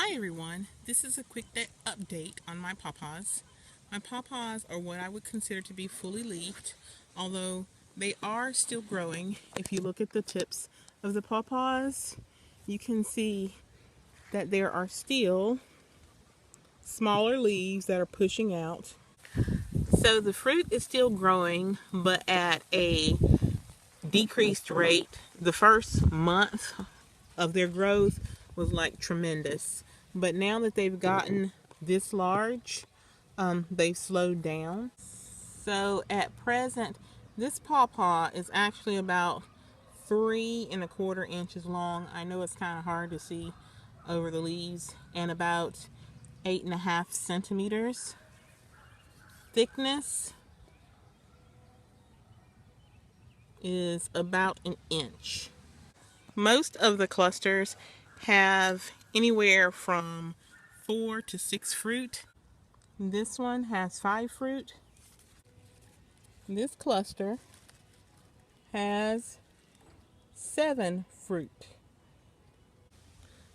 Hi everyone, this is a quick update on my pawpaws. My pawpaws are what I would consider to be fully leafed, although they are still growing. If you look at the tips of the pawpaws, you can see that there are still smaller leaves that are pushing out. So the fruit is still growing, but at a decreased rate. The first month of their growth was like tremendous, but now that they've gotten this large, they've slowed down. So at present, this pawpaw is actually about 3¼ inches long. I know it's kind of hard to see over the leaves, and about 8.5 centimeters thickness is about an inch. Most of the clusters have anywhere from 4 to 6 fruit. This one has 5 fruit. This cluster has 7 fruit.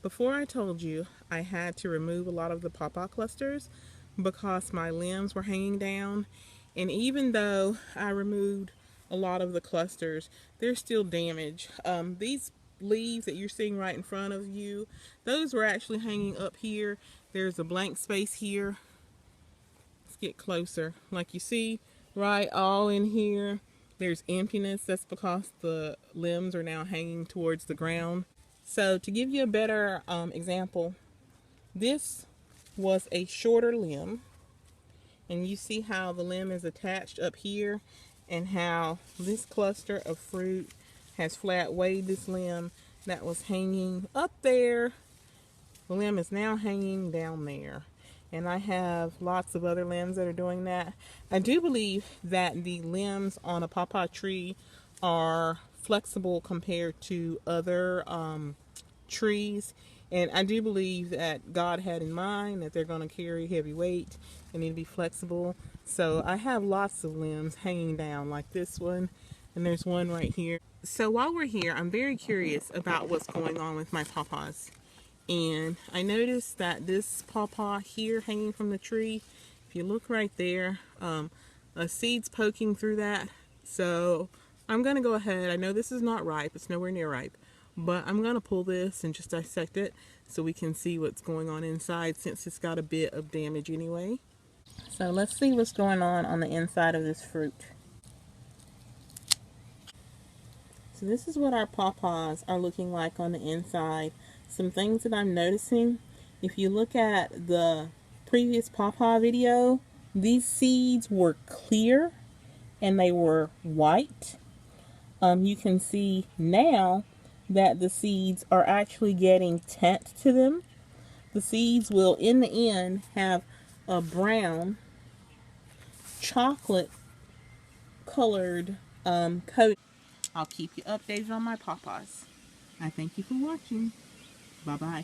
Before I told you I had to remove a lot of the pawpaw clusters because my limbs were hanging down, and even though I removed a lot of the clusters, there's still damage. These leaves that you're seeing right in front of you, those were actually hanging up here. There's a blank space here. Let's get closer. Like you see right all in here, there's emptiness. That's because the limbs are now hanging towards the ground. So to give you a better example, this was a shorter limb, and you see how the limb is attached up here and how this cluster of fruit has flat weighed this limb that was hanging up there. The limb is now hanging down there, and I have lots of other limbs that are doing that. I do believe that the limbs on a pawpaw tree are flexible compared to other trees, and I do believe that God had in mind that they're going to carry heavy weight. They need to be flexible. So I have lots of limbs hanging down like this one, and there's one right here. So while we're here, I'm very curious about what's going on with my pawpaws. And I noticed that this pawpaw here hanging from the tree, if you look right there, a seed's poking through that. So I'm going to go ahead. I know this is not ripe. It's nowhere near ripe. But I'm going to pull this and just dissect it so we can see what's going on inside, since it's got a bit of damage anyway. So let's see what's going on the inside of this fruit. So this is what our pawpaws are looking like on the inside. Some things that I'm noticing: if you look at the previous pawpaw video, these seeds were clear and they were white. You can see now that the seeds are actually getting tint to them. The seeds will, in the end, have a brown, chocolate colored coat. I'll keep you updated on my pawpaws. I thank you for watching. Bye-bye.